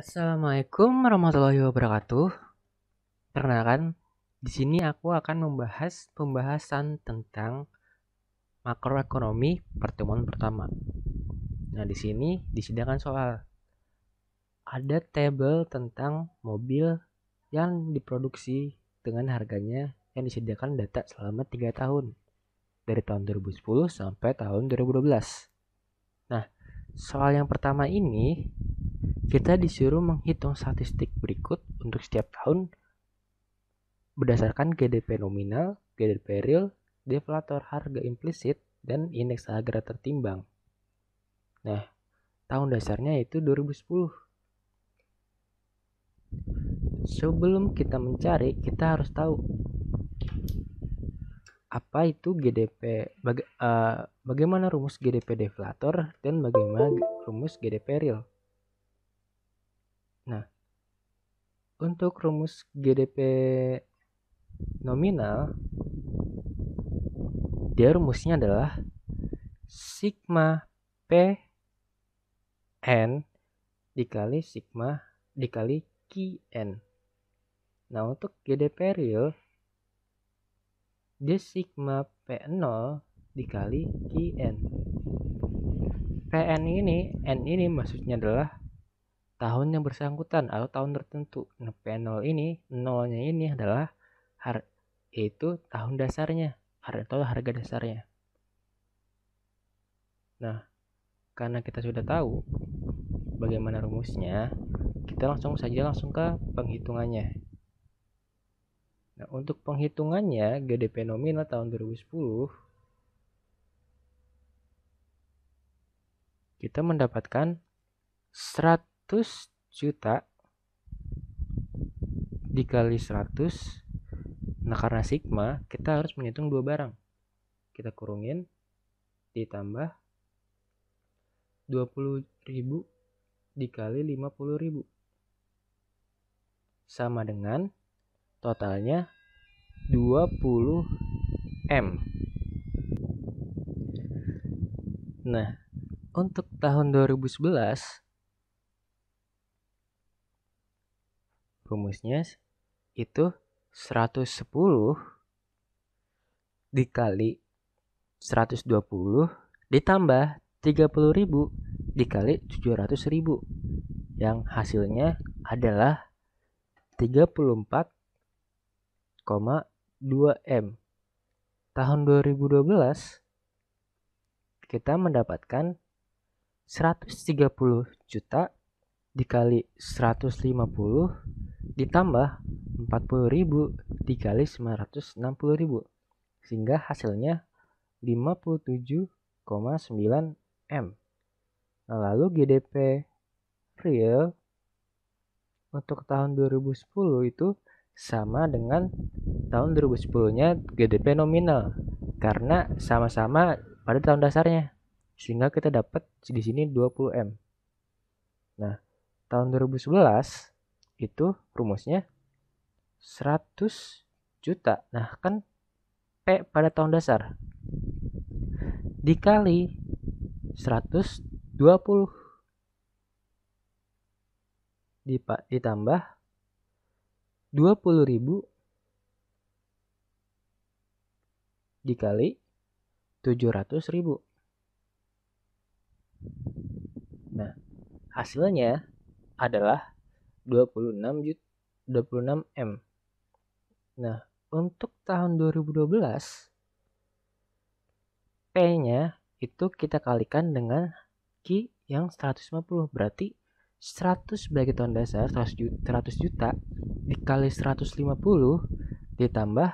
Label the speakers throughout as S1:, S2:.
S1: Assalamualaikum warahmatullahi wabarakatuh. Perkenalkan, di sini aku akan membahas pembahasan tentang makroekonomi pertemuan pertama. Nah, di sini disediakan soal. Ada tabel tentang mobil yang diproduksi dengan harganya yang disediakan data selama 3 tahun. Dari tahun 2010 sampai tahun 2012. Nah, soal yang pertama ini kita disuruh menghitung statistik berikut untuk setiap tahun berdasarkan GDP nominal, GDP real, deflator harga implisit, dan indeks harga tertimbang. Nah, tahun dasarnya itu 2010. Sebelum kita mencari, kita harus tahu apa itu GDP, bagaimana rumus GDP deflator, dan bagaimana rumus GDP real. Nah, untuk rumus GDP nominal, dia rumusnya adalah sigma P N dikali sigma dikali Qn. Nah, untuk GDP real, dia sigma P0 dikali Qn. Pn ini, N ini maksudnya adalah tahun yang bersangkutan atau tahun tertentu. Nah, P0 ini, nolnya ini adalah yaitu tahun dasarnya atau harga dasarnya. Nah, karena kita sudah tahu bagaimana rumusnya, kita langsung ke penghitungannya. Nah, untuk penghitungannya GDP nominal tahun 2010, kita mendapatkan 100 juta dikali 100. Nah, karena sigma, kita harus menghitung dua barang. Kita kurungin, ditambah 20.000 dikali 50.000. Sama dengan totalnya 20 M. Nah, untuk tahun 2011 rumusnya itu 110 dikali 120 ditambah 30.000 dikali 700.000, yang hasilnya adalah 34,2 M. Tahun 2012 kita mendapatkan 130 juta dikali 150 ditambah 40.000 dikali 960.000, sehingga hasilnya 57,9 M. Nah, lalu GDP real untuk tahun 2010 itu sama dengan tahun 2010-nya GDP nominal, karena sama-sama pada tahun dasarnya, sehingga kita dapat di sini 20 M. Nah, tahun 2011 itu rumusnya 100 juta. Nah, kan P pada tahun dasar dikali 120 ditambah 20.000 dikali 700.000. Nah, hasilnya adalah 26 M. Nah, untuk tahun 2012 P-nya itu kita kalikan dengan Q yang 150, berarti 100 sebagai tahun dasar 100 juta dikali 150 ditambah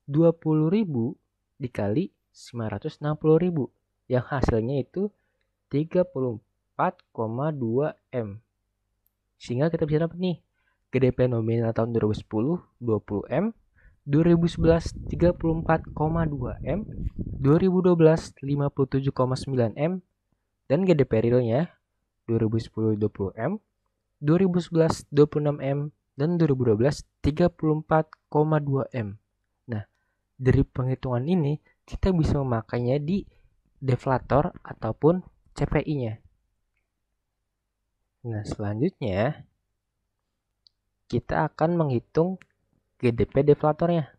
S1: 20.000 dikali 960.000, yang hasilnya itu 34,2 M. Sehingga kita bisa dapat nih GDP nominal tahun 2010 20 M, 2011 34,2 M, 2012 57,9 M, dan GDP realnya 2010 20 M, 2011 26 M, dan 2012 34,2 M. Nah, dari penghitungan ini kita bisa memakainya di deflator ataupun CPI-nya. Nah, selanjutnya kita akan menghitung GDP deflatornya.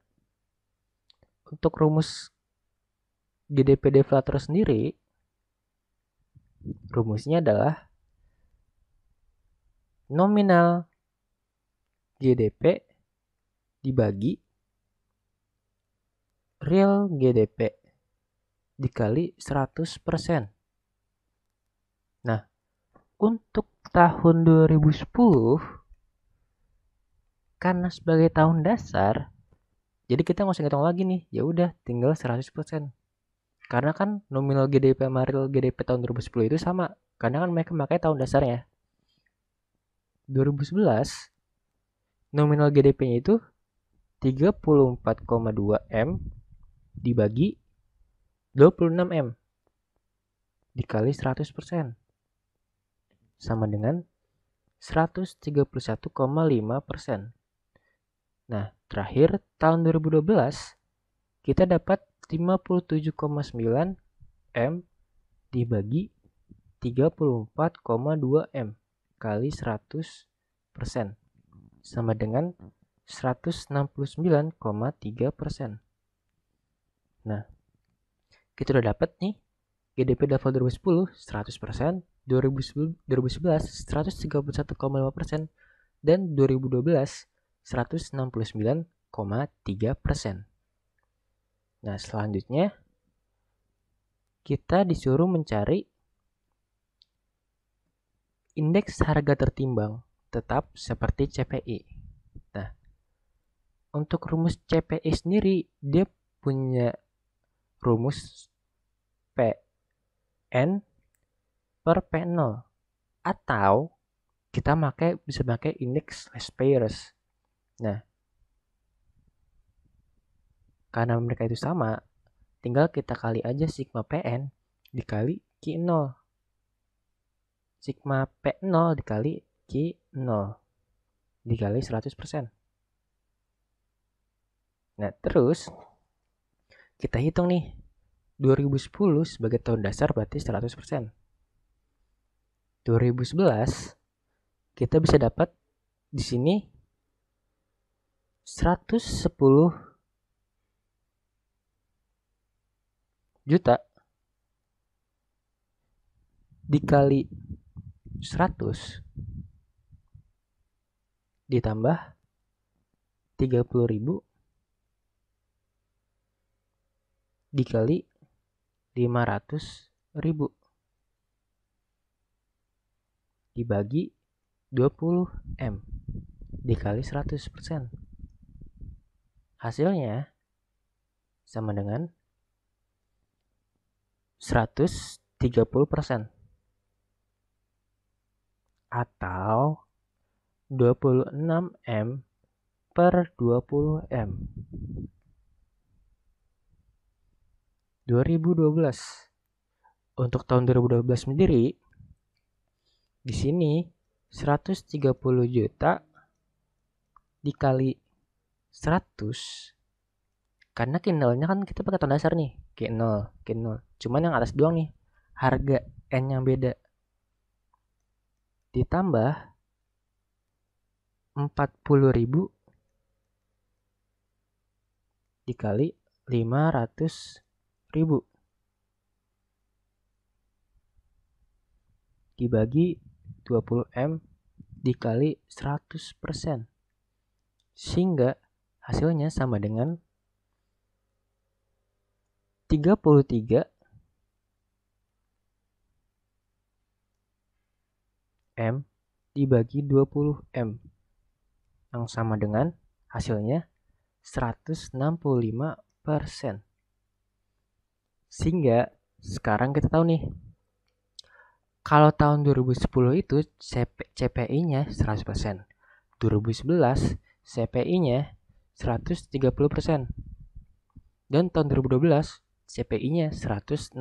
S1: Untuk rumus GDP deflator sendiri, rumusnya adalah nominal GDP dibagi real GDP dikali 100%. Nah, untuk tahun 2010, karena sebagai tahun dasar, jadi kita nggak usah ngitung lagi nih, ya udah tinggal 100%. Karena kan nominal GDP sama real GDP tahun 2010 itu sama, karena kan mereka pakai tahun dasarnya. 2011 nominal GDP-nya itu 34,2 M dibagi 26 M dikali 100% sama dengan 131,5%. Nah, terakhir tahun 2012 kita dapat 57,9 M dibagi 34,2 M kali 100% sama dengan 169,3%. Nah, kita udah dapat nih GDP level 2010 100%, 2011 131,5%, dan 2012 169,3%. Nah, selanjutnya kita disuruh mencari indeks harga tertimbang tetap seperti CPI. Nah, untuk rumus CPI sendiri dia punya rumus PN per P0 atau kita bisa pakai indeks less payers. Nah, karena mereka itu sama, tinggal kita kali aja sigma PN dikali Q0. Sigma P0 dikali Q0 dikali 100%. Nah, terus kita hitung nih 2010 sebagai tahun dasar berarti 100%. 2011 kita bisa dapat di sini 110 juta dikali 100 ditambah 30.000 dikali 500.000 dibagi 20 M dikali 100%. Hasilnya sama dengan 130% atau 26 M per 20 M. 2012. Untuk tahun 2012 sendiri di sini 130 juta dikali 100, karena Q0-nya kan kita pakai tahun dasar nih, Q0. Cuman yang atas doang nih, harga N yang beda. Ditambah 40.000 dikali 500.000 dibagi 20 M dikali 100%. Sehingga hasilnya sama dengan 33 M dibagi 20 M yang sama dengan hasilnya 165%. Sehingga sekarang kita tahu nih, kalau tahun 2010 itu CPI-nya 100%, 2011 CPI-nya 130%, dan tahun 2012 CPI-nya 165%.